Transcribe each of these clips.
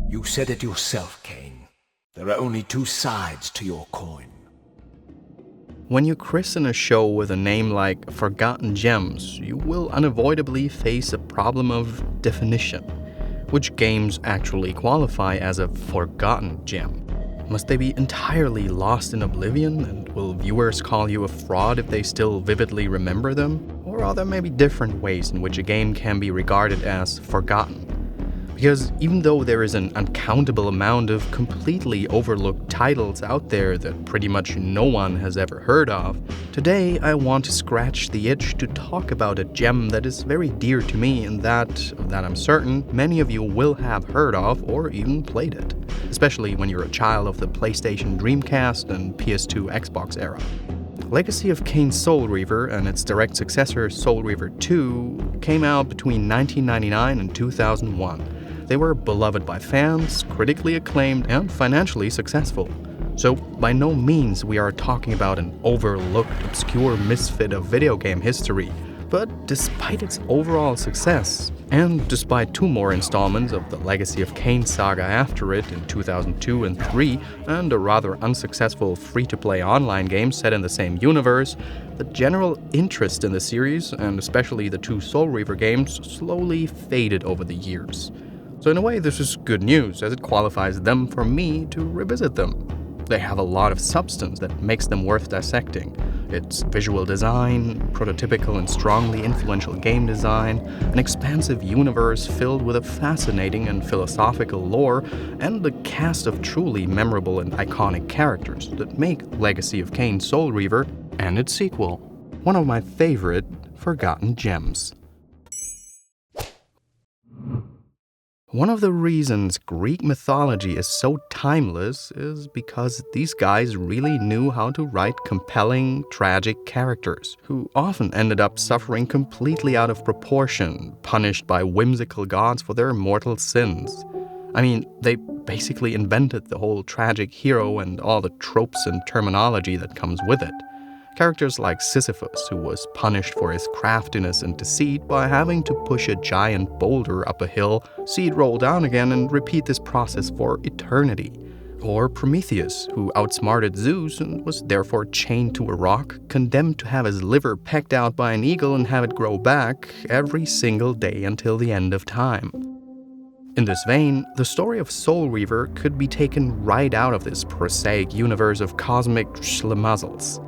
You said it yourself, Kain. There are only two sides to your coin. When you christen a show with a name like Forgotten Gems, you will unavoidably face a problem of definition. Which games actually qualify as a forgotten gem? Must they be entirely lost in oblivion, and will viewers call you a fraud if they still vividly remember them? Or are there maybe different ways in which a game can be regarded as forgotten? Because even though there is an uncountable amount of completely overlooked titles out there that pretty much no one has ever heard of, today I want to scratch the itch to talk about a gem that is very dear to me and that I'm certain many of you will have heard of or even played it, especially when you're a child of the PlayStation Dreamcast and PS2 Xbox era. Legacy of Kain Soul Reaver and its direct successor Soul Reaver 2 came out between 1999 and 2001. They were beloved by fans, critically acclaimed, and financially successful. So by no means we are talking about an overlooked, obscure misfit of video game history. But despite its overall success, and despite two more installments of the Legacy of Kain saga after it in 2002 and 3, and a rather unsuccessful free-to-play online game set in the same universe, the general interest in the series, and especially the two Soul Reaver games, slowly faded over the years. So in a way this is good news, as it qualifies them for me to revisit them. They have a lot of substance that makes them worth dissecting. Its visual design, prototypical and strongly influential game design, an expansive universe filled with a fascinating and philosophical lore, and the cast of truly memorable and iconic characters that make Legacy of Kain Soul Reaver and its sequel one of my favorite forgotten gems. One of the reasons Greek mythology is so timeless is because these guys really knew how to write compelling, tragic characters, who often ended up suffering completely out of proportion, punished by whimsical gods for their mortal sins. I mean, they basically invented the whole tragic hero and all the tropes and terminology that comes with it. Characters like Sisyphus, who was punished for his craftiness and deceit by having to push a giant boulder up a hill, see it roll down again, and repeat this process for eternity. Or Prometheus, who outsmarted Zeus and was therefore chained to a rock, condemned to have his liver pecked out by an eagle and have it grow back every single day until the end of time. In this vein, the story of Soul Reaver could be taken right out of this prosaic universe of cosmic schlemazzles.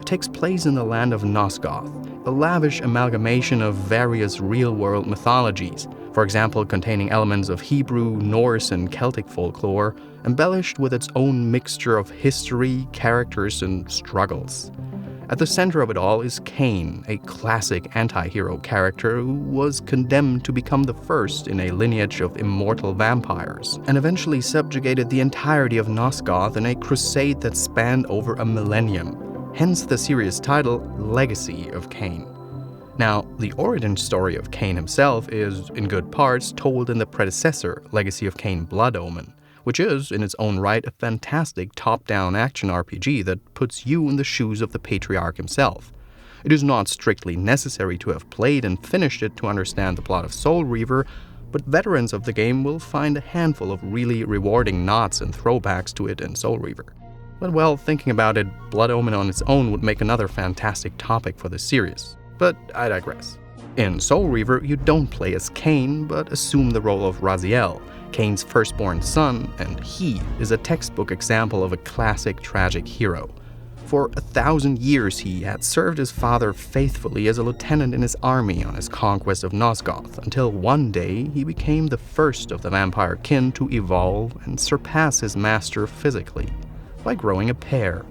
It takes place in the land of Nosgoth, a lavish amalgamation of various real-world mythologies, for example containing elements of Hebrew, Norse, and Celtic folklore, embellished with its own mixture of history, characters, and struggles. At the center of it all is Kain, a classic anti-hero character who was condemned to become the first in a lineage of immortal vampires, and eventually subjugated the entirety of Nosgoth in a crusade that spanned over a millennium. Hence the series title, Legacy of Kain. Now, the origin story of Kain himself is, in good parts, told in the predecessor, Legacy of Kain Blood Omen, which is, in its own right, a fantastic top-down action RPG that puts you in the shoes of the patriarch himself. It is not strictly necessary to have played and finished it to understand the plot of Soul Reaver, but veterans of the game will find a handful of really rewarding nods and throwbacks to it in Soul Reaver. But well, thinking about it, Blood Omen on its own would make another fantastic topic for this series. But I digress. In Soul Reaver, you don't play as Kain, but assume the role of Raziel, Kain's firstborn son, and he is a textbook example of a classic tragic hero. For 1,000 years he had served his father faithfully as a lieutenant in his army on his conquest of Nosgoth, until one day he became the first of the vampire kin to evolve and surpass his master physically, by growing a pair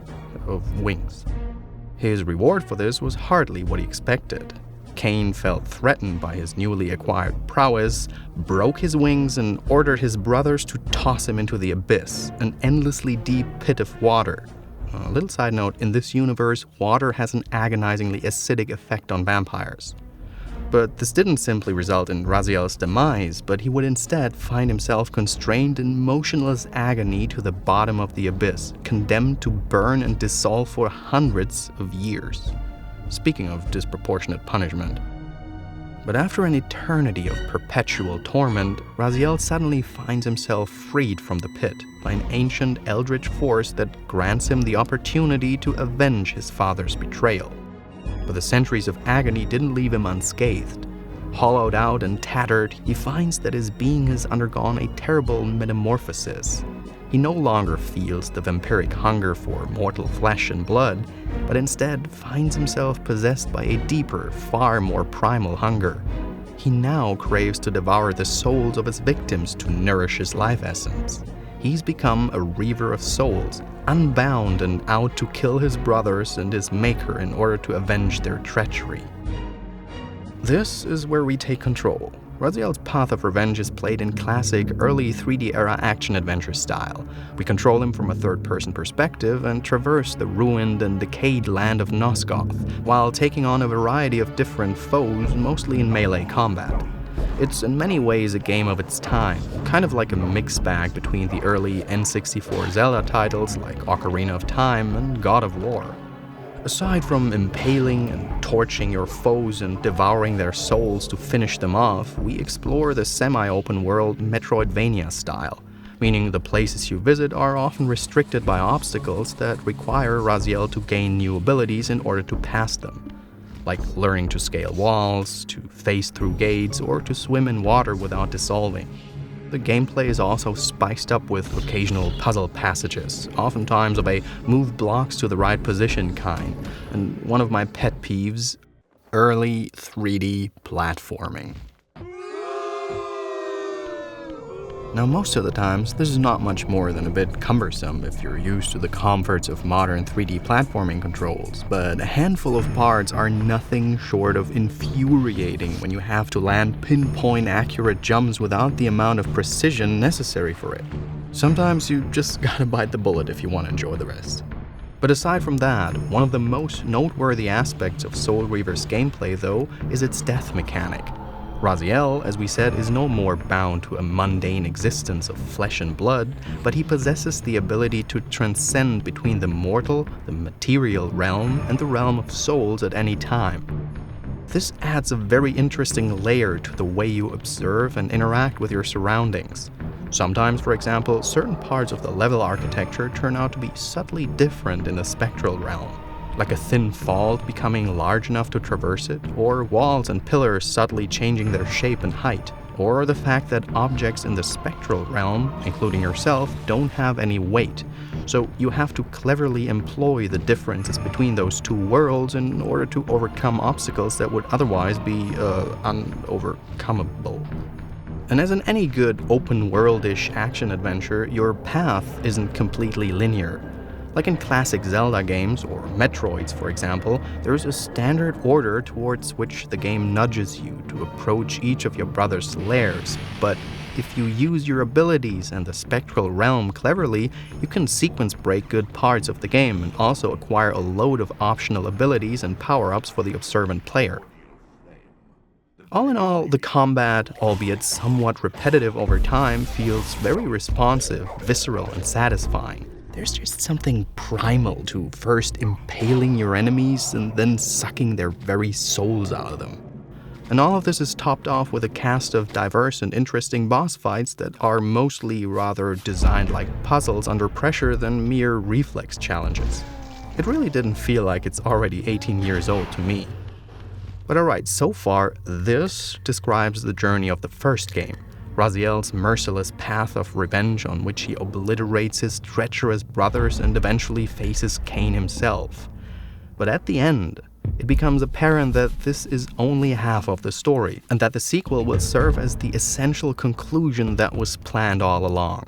of wings. His reward for this was hardly what he expected. Kain felt threatened by his newly acquired prowess, broke his wings, and ordered his brothers to toss him into the abyss, an endlessly deep pit of water. A little side note, in this universe, water has an agonizingly acidic effect on vampires. But this didn't simply result in Raziel's demise, but he would instead find himself constrained in motionless agony to the bottom of the abyss, condemned to burn and dissolve for hundreds of years. Speaking of disproportionate punishment. But after an eternity of perpetual torment, Raziel suddenly finds himself freed from the pit by an ancient eldritch force that grants him the opportunity to avenge his father's betrayal. But the centuries of agony didn't leave him unscathed. Hollowed out and tattered, he finds that his being has undergone a terrible metamorphosis. He no longer feels the vampiric hunger for mortal flesh and blood, but instead finds himself possessed by a deeper, far more primal hunger. He now craves to devour the souls of his victims to nourish his life essence. He's become a reaver of souls, unbound and out to kill his brothers and his maker in order to avenge their treachery. This is where we take control. Raziel's path of revenge is played in classic, early 3D era action-adventure style. We control him from a third-person perspective and traverse the ruined and decayed land of Nosgoth, while taking on a variety of different foes, mostly in melee combat. It's in many ways a game of its time, kind of like a mixed bag between the early N64 Zelda titles like Ocarina of Time and God of War. Aside from impaling and torching your foes and devouring their souls to finish them off, we explore the semi-open world Metroidvania style, meaning the places you visit are often restricted by obstacles that require Raziel to gain new abilities in order to pass them, like learning to scale walls, to phase through gates, or to swim in water without dissolving. The gameplay is also spiced up with occasional puzzle passages, oftentimes of a move blocks to the right position kind, and one of my pet peeves, early 3D platforming. Now, most of the times, this is not much more than a bit cumbersome if you're used to the comforts of modern 3D platforming controls, but a handful of parts are nothing short of infuriating when you have to land pinpoint accurate jumps without the amount of precision necessary for it. Sometimes you just gotta bite the bullet if you want to enjoy the rest. But aside from that, one of the most noteworthy aspects of Soul Reaver's gameplay, though, is its death mechanic. Raziel, as we said, is no more bound to a mundane existence of flesh and blood, but he possesses the ability to transcend between the mortal, the material realm, and the realm of souls at any time. This adds a very interesting layer to the way you observe and interact with your surroundings. Sometimes, for example, certain parts of the level architecture turn out to be subtly different in the spectral realm, like a thin fault becoming large enough to traverse it, or walls and pillars subtly changing their shape and height, or the fact that objects in the spectral realm, including yourself, don't have any weight. So you have to cleverly employ the differences between those two worlds in order to overcome obstacles that would otherwise be unovercomable. And as in any good open-world-ish action-adventure, your path isn't completely linear. Like in classic Zelda games, or Metroids for example, there is a standard order towards which the game nudges you to approach each of your brother's lairs, but if you use your abilities and the spectral realm cleverly, you can sequence break good parts of the game and also acquire a load of optional abilities and power-ups for the observant player. All in all, the combat, albeit somewhat repetitive over time, feels very responsive, visceral, and satisfying. There's just something primal to first impaling your enemies and then sucking their very souls out of them. And all of this is topped off with a cast of diverse and interesting boss fights that are mostly rather designed like puzzles under pressure than mere reflex challenges. It really didn't feel like it's already 18 years old to me. But alright, so far, this describes the journey of the first game. Raziel's merciless path of revenge on which he obliterates his treacherous brothers and eventually faces Kain himself. But at the end, it becomes apparent that this is only half of the story, and that the sequel will serve as the essential conclusion that was planned all along.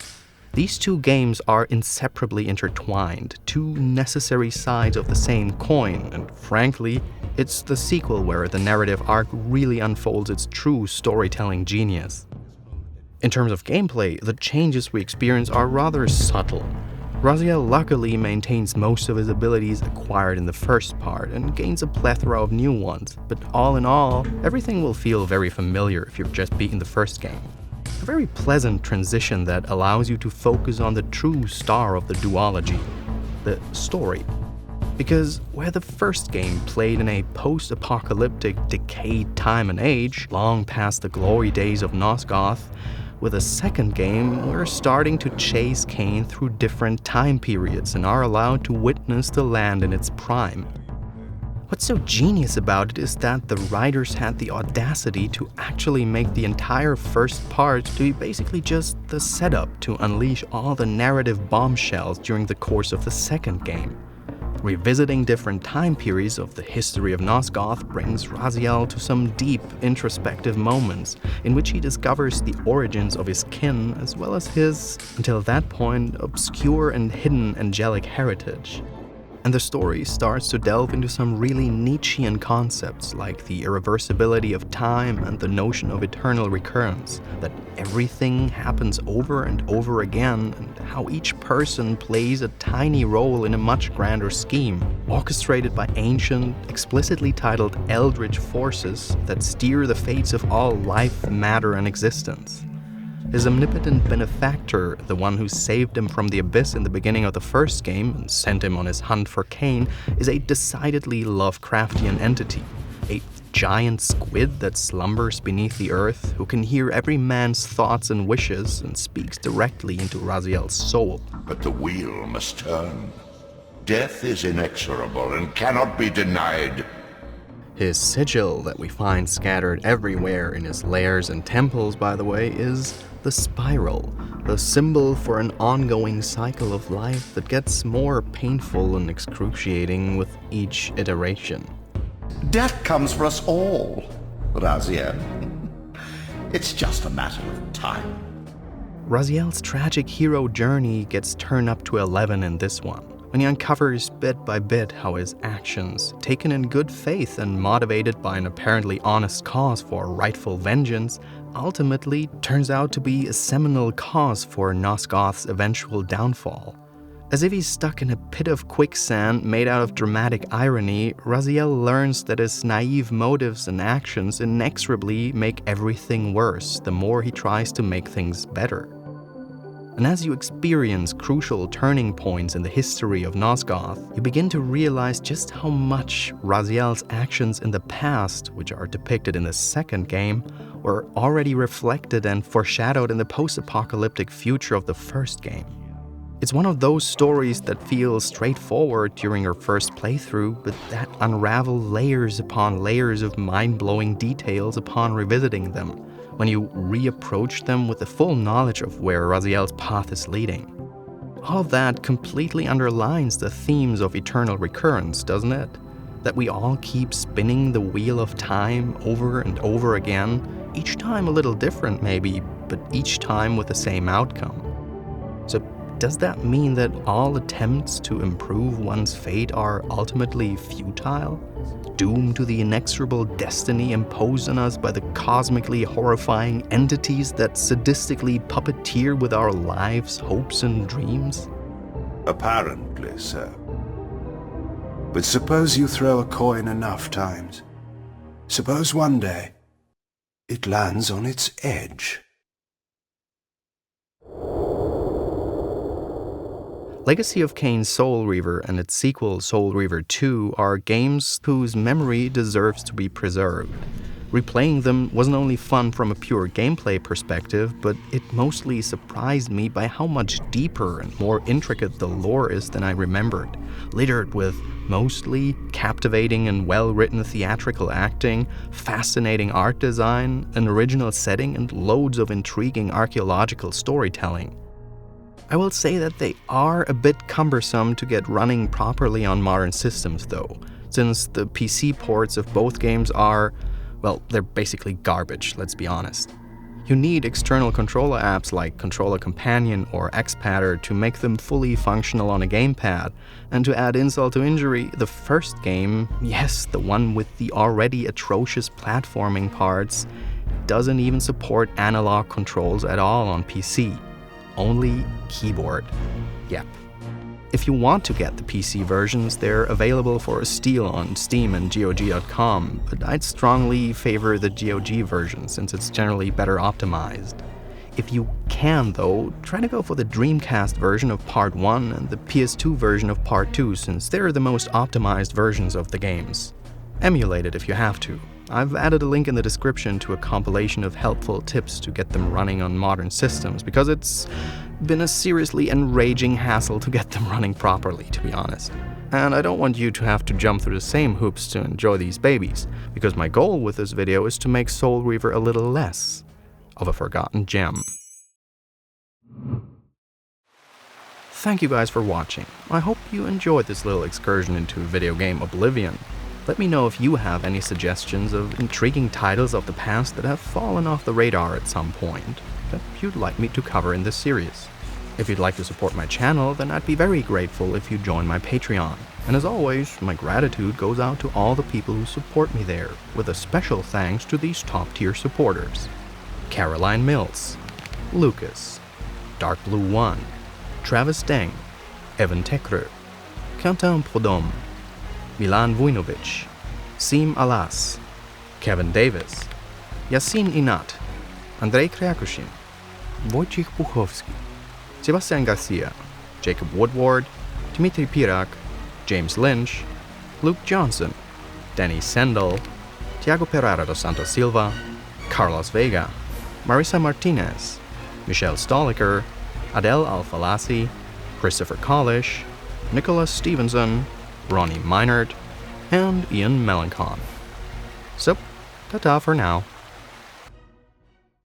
These two games are inseparably intertwined, two necessary sides of the same coin, and frankly, it's the sequel where the narrative arc really unfolds its true storytelling genius. In terms of gameplay, the changes we experience are rather subtle. Raziel luckily maintains most of his abilities acquired in the first part and gains a plethora of new ones, but all in all, everything will feel very familiar if you've just beaten the first game. A very pleasant transition that allows you to focus on the true star of the duology, the story. Because where the first game played in a post-apocalyptic, decayed decayed time and age, long past the glory days of Nosgoth, with a second game, we're starting to chase Kain through different time periods and are allowed to witness the land in its prime. What's so genius about it is that the writers had the audacity to actually make the entire first part to be basically just the setup to unleash all the narrative bombshells during the course of the second game. Revisiting different time periods of the history of Nosgoth brings Raziel to some deep, introspective moments in which he discovers the origins of his kin as well as his, until that point, obscure and hidden angelic heritage. And the story starts to delve into some really Nietzschean concepts like the irreversibility of time and the notion of eternal recurrence, that everything happens over and over again, and how each person plays a tiny role in a much grander scheme, orchestrated by ancient, explicitly titled eldritch forces that steer the fates of all life, matter, and existence. His omnipotent benefactor, the one who saved him from the abyss in the beginning of the first game and sent him on his hunt for Kain, is a decidedly Lovecraftian entity. A giant squid that slumbers beneath the earth, who can hear every man's thoughts and wishes and speaks directly into Raziel's soul. But the wheel must turn. Death is inexorable and cannot be denied. His sigil that we find scattered everywhere in his lairs and temples, by the way, is the spiral, the symbol for an ongoing cycle of life that gets more painful and excruciating with each iteration. Death comes for us all, Raziel. It's just a matter of time. Raziel's tragic hero journey gets turned up to 11 in this one, when he uncovers bit by bit how his actions, taken in good faith and motivated by an apparently honest cause for rightful vengeance, ultimately turns out to be a seminal cause for Nosgoth's eventual downfall. As if he's stuck in a pit of quicksand made out of dramatic irony, Raziel learns that his naive motives and actions inexorably make everything worse the more he tries to make things better. And as you experience crucial turning points in the history of Nosgoth, you begin to realize just how much Raziel's actions in the past, which are depicted in the second game, were already reflected and foreshadowed in the post-apocalyptic future of the first game. It's one of those stories that feels straightforward during your first playthrough, but that unravel layers upon layers of mind-blowing details upon revisiting them, when you reapproach them with the full knowledge of where Raziel's path is leading. All of that completely underlines the themes of eternal recurrence, doesn't it? That we all keep spinning the wheel of time over and over again, each time a little different maybe, but each time with the same outcome. So does that mean that all attempts to improve one's fate are ultimately futile? Doomed to the inexorable destiny imposed on us by the cosmically horrifying entities that sadistically puppeteer with our lives, hopes, and dreams? Apparently so. But suppose you throw a coin enough times. Suppose one day it lands on its edge. Legacy of Kain Soul Reaver and its sequel Soul Reaver 2 are games whose memory deserves to be preserved. Replaying them wasn't only fun from a pure gameplay perspective, but it mostly surprised me by how much deeper and more intricate the lore is than I remembered, littered with mostly captivating and well-written theatrical acting, fascinating art design, an original setting, and loads of intriguing archaeological storytelling. I will say that they are a bit cumbersome to get running properly on modern systems though, since the PC ports of both games are, well, they're basically garbage, let's be honest. You need external controller apps like Controller Companion or Xpadder to make them fully functional on a gamepad, and to add insult to injury, the first game, yes, the one with the already atrocious platforming parts, doesn't even support analog controls at all on PC. Only keyboard. Yep. If you want to get the PC versions, they're available for a steal on Steam and GOG.com, but I'd strongly favor the GOG version since it's generally better optimized. If you can, though, try to go for the Dreamcast version of Part 1 and the PS2 version of Part 2 since they're the most optimized versions of the games. Emulate it if you have to. I've added a link in the description to a compilation of helpful tips to get them running on modern systems, because it's been a seriously enraging hassle to get them running properly, to be honest. And I don't want you to have to jump through the same hoops to enjoy these babies, because my goal with this video is to make Soul Reaver a little less of a forgotten gem. Thank you guys for watching. I hope you enjoyed this little excursion into video game Oblivion. Let me know if you have any suggestions of intriguing titles of the past that have fallen off the radar at some point that you'd like me to cover in this series. If you'd like to support my channel, then I'd be very grateful if you join my Patreon. And as always, my gratitude goes out to all the people who support me there, with a special thanks to these top-tier supporters: Caroline Mills, Lucas, Dark Blue 1, Travis Deng, Evan Tekrer, Quentin Prodome, Milan Vujnovic, Sim Alas, Kevin Davis, Yasin Inat, Andrei Kryakushin, Wojciech Puchowski, Sebastian Garcia, Jacob Woodward, Dmitry Pirak, James Lynch, Luke Johnson, Danny Sendel, Tiago Pereira dos Santos Silva, Carlos Vega, Marisa Martinez, Michelle Stoliker, Adele Alfalassi, Christopher Collish, Nicholas Stevenson, Ronnie Meinert, and Ian Melancon. So, ta-ta for now.